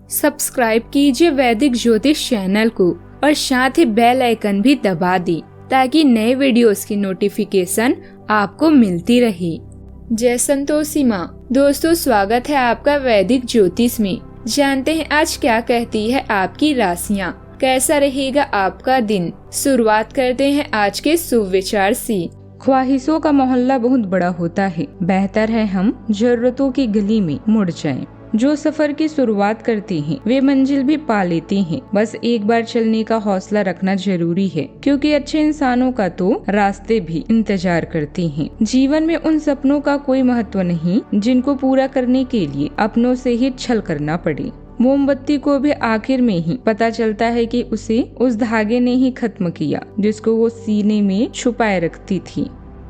Subscribe कीजिए वैदिक ज्योतिष चैनल को और साथ ही बेल आइकन भी दबा दी ताकि नए वीडियोस की नोटिफिकेशन आपको मिलती रहे। जय संतोषी माँ। दोस्तों, स्वागत है आपका वैदिक ज्योतिष में। जानते हैं आज क्या कहती है आपकी राशियाँ, कैसा रहेगा आपका दिन। शुरुआत करते हैं आज के शुभ विचार से। ख्वाहिशों का मोहल्ला बहुत बड़ा होता है, बेहतर है हम जरूरतों की गली में मुड़ जाएं। जो सफर की शुरुआत करते हैं वे मंजिल भी पा लेते हैं। बस एक बार चलने का हौसला रखना जरूरी है, क्योंकि अच्छे इंसानों का तो रास्ते भी इंतजार करते हैं। जीवन में उन सपनों का कोई महत्व नहीं जिनको पूरा करने के लिए अपनों से ही छल करना पड़े। मोमबत्ती को भी आखिर में ही पता चलता है कि उसे उस धागे ने ही खत्म किया जिसको वो सीने में छुपाए रखती थी।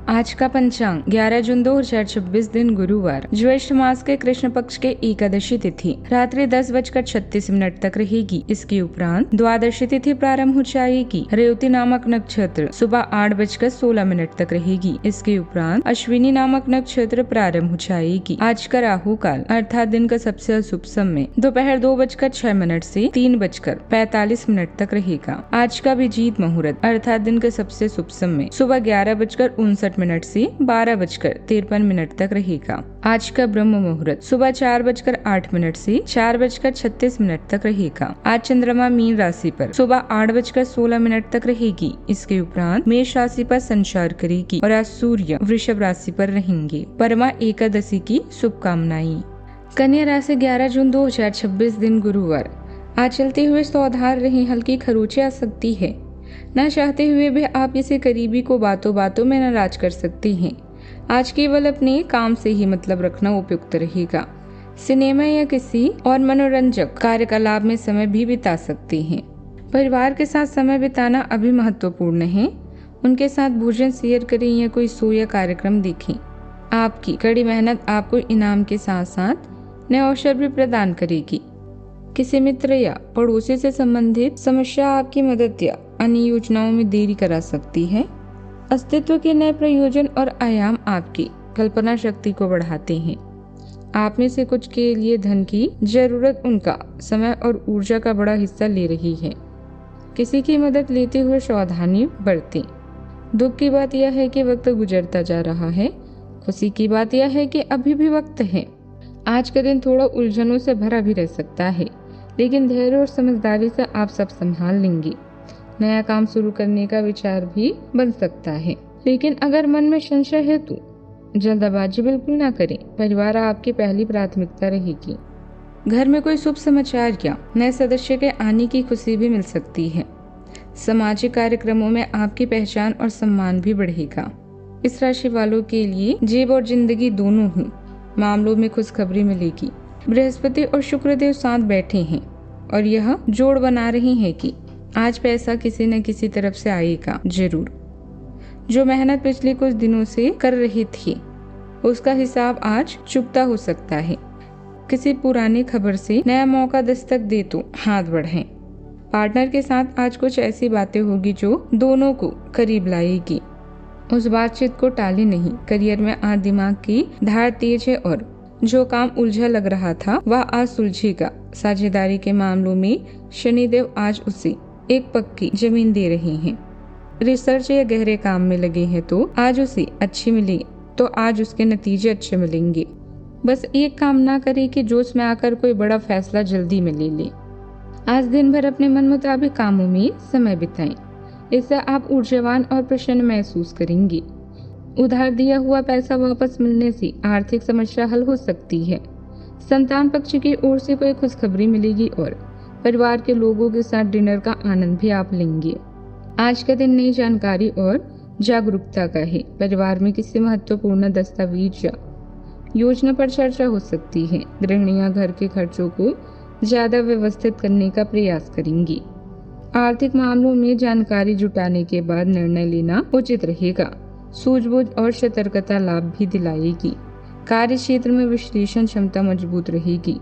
आज का पंचांग 11 जून 2026 दिन गुरुवार, ज्येष्ठ मास के कृष्ण पक्ष के एकादशी तिथि रात्रि 10:36 तक रहेगी। इसके उपरांत द्वादशी तिथि प्रारंभ हो जाएगी। रेवती नामक नक्षत्र सुबह 8:16 तक रहेगी। इसके उपरांत अश्विनी नामक नक्षत्र प्रारंभ हो जाएगी। आज का राहु काल अर्थात दिन का सबसे अशुभ समय दोपहर 2:06 से 3:45 तक रहेगा। आज का अभिजीत मुहूर्त अर्थात दिन का सबसे शुभ समय सुबह 11:59 से 12:53 तक रहेगा। आज का ब्रह्म मुहूर्त सुबह 4:08 से 4:36 तक रहेगा। आज चंद्रमा मीन राशि पर सुबह 8:16 तक रहेगी। इसके उपरांत मेष राशि पर संचार करेगी और आज सूर्य वृषभ राशि पर रहेंगे। परमा एकादशी की शुभकामनाएं। कन्या राशि 11 जून 2026 दिन गुरुवार, आज चलते हुए सावधान रहें, हल्की खरोंचे आ सकती है। न चाहते हुए भी आप किसी करीबी को बातों बातों में नाराज कर सकते हैं। आज केवल अपने काम से ही मतलब रखना उपयुक्त रहेगा। सिनेमा या किसी और मनोरंजक कार्यकलाप में समय भी बिता सकते हैं। परिवार के साथ समय बिताना अभी महत्वपूर्ण है। उनके साथ भोजन शेयर करें या कोई शो या कार्यक्रम देखें। आपकी कड़ी मेहनत आपको इनाम के साथ साथ नए अवसर भी प्रदान करेगी। किसी मित्र या पड़ोसी से संबंधित समस्या आपकी मदद या अन्य योजनाओं में देरी करा सकती है। अस्तित्व के नए प्रयोजन और आयाम आपकी कल्पना शक्ति को बढ़ाते हैं। आप में से कुछ के लिए धन की जरूरत उनका समय और ऊर्जा का बड़ा हिस्सा ले रही है। किसी की मदद लेते हुए सावधानी बरतें। दुख की बात यह है कि वक्त गुजरता जा रहा है। खुशी की बात यह है कि अभी भी वक्त है। आज का दिन थोड़ा उलझनों से भरा भी रह सकता है, लेकिन धैर्य और समझदारी से आप सब संभाल लेंगे। नया काम शुरू करने का विचार भी बन सकता है, लेकिन अगर मन में संशय है तो जल्दबाजी बिल्कुल ना करें। परिवार आपकी पहली प्राथमिकता रहेगी। घर में कोई शुभ समाचार या नए सदस्य के आने की खुशी भी मिल सकती है। सामाजिक कार्यक्रमों में आपकी पहचान और सम्मान भी बढ़ेगा। इस राशि वालों के लिए जेब और जिंदगी दोनों ही मामलों में खुशखबरी मिलेगी। बृहस्पति और शुक्रदेव साथ बैठे हैं और यह जोड़ बना रही हैं कि आज पैसा किसी न किसी तरफ से आएगा जरूर। जो मेहनत पिछले कुछ दिनों से कर रहे थे उसका हिसाब आज चुकता हो सकता है। किसी पुरानी खबर से नया मौका दस्तक दे तो हाथ बढ़ाएं। पार्टनर के साथ आज कुछ ऐसी बातें होगी जो दोनों को करीब लाएगी। उस बातचीत को टाले नहीं। करियर में आज दिमाग की धार तेज है और जो काम उलझा लग रहा था वह आज सुलझेगा। साझेदारी के मामलों में शनिदेव आज उसे एक पक्की जमीन दे रहे हैं। रिसर्च या गहरे काम में लगे हैं तो आज उसे अच्छी मिली तो आज उसके नतीजे अच्छे मिलेंगे। बस एक काम ना करे कि जोश में आकर कोई बड़ा फैसला जल्दी में ले ले। आज दिन भर अपने मन मुताबिक कामों में समय बिताएं। इससे आप ऊर्जावान और प्रसन्न महसूस करेंगे। उधार दिया हुआ पैसा वापस मिलने से आर्थिक समस्या हल हो सकती है। संतान पक्ष की ओर से कोई खुशखबरी मिलेगी और परिवार के लोगों के साथ डिनर का आनंद भी आप लेंगे। आज का दिन नई जानकारी और जागरूकता का है। परिवार में किसी महत्वपूर्ण दस्तावेज या योजना पर चर्चा हो सकती है। गृहिणियां घर के खर्चों को ज्यादा व्यवस्थित करने का प्रयास करेंगी। आर्थिक मामलों में जानकारी जुटाने के बाद निर्णय लेना उचित रहेगा। सूझबूझ और सतर्कता लाभ भी दिलाएगी। कार्य क्षेत्र में विश्लेषण क्षमता मजबूत रहेगी।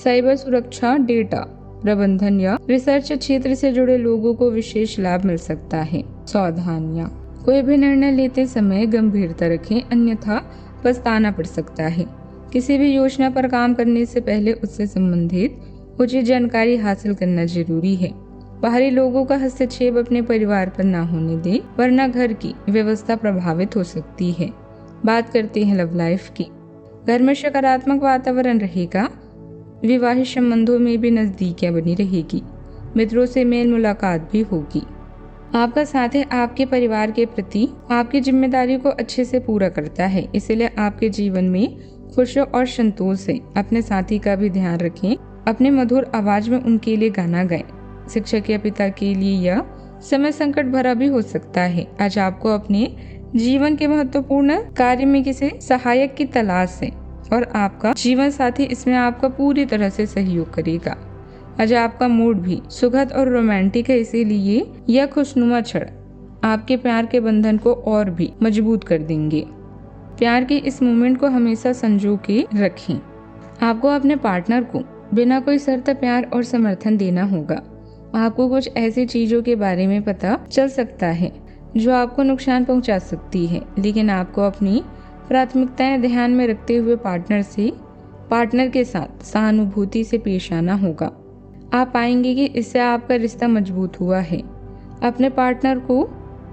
साइबर सुरक्षा, डेटा प्रबंधन या रिसर्च क्षेत्र से जुड़े लोगों को विशेष लाभ मिल सकता है। सावधानियां। कोई भी निर्णय लेते समय गंभीरता रखें, अन्यथा पछताना पड़ सकता है। किसी भी योजना पर काम करने से पहले उससे संबंधित उचित जानकारी हासिल करना जरूरी है। बाहरी लोगों का हस्तक्षेप अपने परिवार पर ना होने दे, वरना घर की व्यवस्था प्रभावित हो सकती है। बात करते हैं लव लाइफ की। घर में सकारात्मक वातावरण रहेगा। विवाहित संबंधों में भी नजदीकियां बनी रहेगी। मित्रों से मेल मुलाकात भी होगी। आपका साथी आपके परिवार के प्रति आपकी जिम्मेदारी को अच्छे से पूरा करता है, इसलिए आपके जीवन में खुश और संतोष से अपने साथी का भी ध्यान रखें। अपने मधुर आवाज में उनके लिए गाना गाएं। शिक्षक या पिता के लिए यह समय संकट भरा भी हो सकता है। आज आपको अपने जीवन के महत्वपूर्ण कार्य में किसी सहायक की तलाश है और आपका जीवन साथी इसमें आपका पूरी तरह से सहयोग करेगा। आज आपका मूड भी सुखद और रोमांटिक है, इसीलिए यह खुशनुमा क्षण आपके प्यार के बंधन को और भी मजबूत कर देंगे। प्यार के इस मोमेंट को हमेशा संजो के रखें। आपको अपने पार्टनर को बिना कोई शर्त प्यार और समर्थन देना होगा। आपको कुछ ऐसी चीजों के बारे में पता चल सकता है जो आपको नुकसान पहुंचा सकती है, लेकिन आपको अपनी प्राथमिकताएं ध्यान में रखते हुए पार्टनर के साथ सहानुभूति से पेश आना होगा। आप पाएंगे कि इससे आपका रिश्ता मजबूत हुआ है। अपने पार्टनर को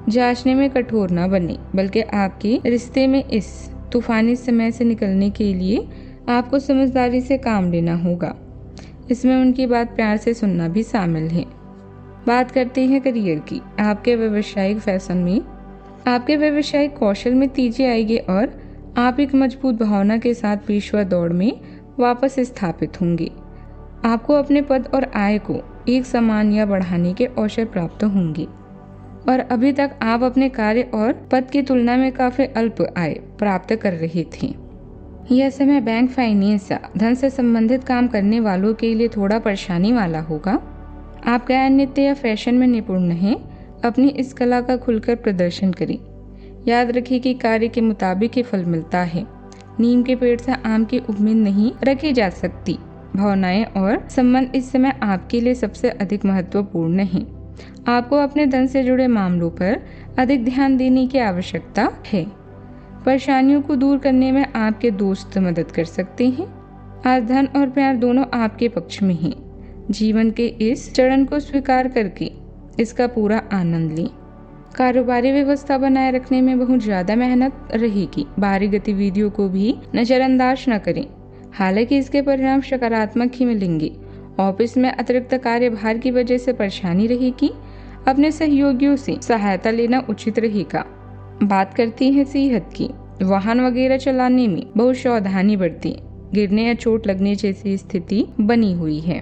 जांचने में कठोर न बने, बल्कि आपके रिश्ते में इस तूफानी समय से निकलने के लिए आपको समझदारी से काम लेना होगा। इसमें उनकी बात प्यार से सुनना भी शामिल है। बात करते हैं करियर की। आपके व्यावसायिक फैशन में आपके व्यावसायिक कौशल में तेजी आएगी और आप एक मजबूत भावना के साथ पेशवा दौड़ में वापस स्थापित होंगे। आपको अपने पद और आय को एक समान या बढ़ाने के अवसर प्राप्त होंगे और अभी तक आप अपने कार्य और पद की तुलना में काफी अल्प आय प्राप्त कर रहे थे। यह समय बैंक, फाइनेंस या धन से संबंधित काम करने वालों के लिए थोड़ा परेशानी वाला होगा। आप गायन, नृत्य या फैशन में निपुण हैं। अपनी इस कला का खुलकर प्रदर्शन करें। याद रखिए कि कार्य के मुताबिक ही फल मिलता है। नीम के पेड़ से आम की उम्मीद नहीं रखी जा सकती। भावनाएं और संबंध इस समय आपके लिए सबसे अधिक महत्वपूर्ण हैं। आपको अपने धन से जुड़े मामलों पर अधिक ध्यान देने की आवश्यकता है। परेशानियों को दूर करने में आपके दोस्त मदद कर सकते हैं। आज धन और प्यार दोनों आपके पक्ष में हैं। जीवन के इस चरण को स्वीकार करके इसका पूरा आनंद लें। कारोबारी व्यवस्था बनाए रखने में बहुत ज्यादा मेहनत रहेगी। बाहरी गतिविधियों को भी नजरअंदाज न करें, हालांकि इसके परिणाम सकारात्मक ही मिलेंगे। ऑफिस में अतिरिक्त कार्यभार की वजह से परेशानी रहेगी। अपने सहयोगियों से सहायता लेना उचित रहेगा। बात करते हैं सेहत की। वाहन वगैरह चलाने में बहुत सावधानी बरतें। गिरने या चोट लगने जैसी स्थिति बनी हुई है।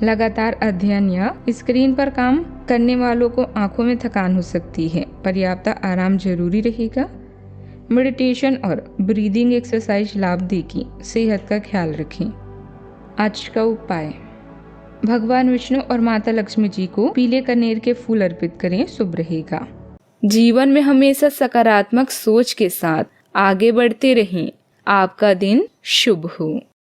लगातार अध्ययन या स्क्रीन पर काम करने वालों को आंखों में थकान हो सकती है। पर्याप्त आराम जरूरी रहेगा। मेडिटेशन और ब्रीदिंग एक्सरसाइज लाभ देगी। सेहत का ख्याल रखें। आज का उपाय, भगवान विष्णु और माता लक्ष्मी जी को पीले कनेर के फूल अर्पित करें, शुभ रहेगा। जीवन में हमेशा सकारात्मक सोच के साथ आगे बढ़ते रहें। आपका दिन शुभ हो।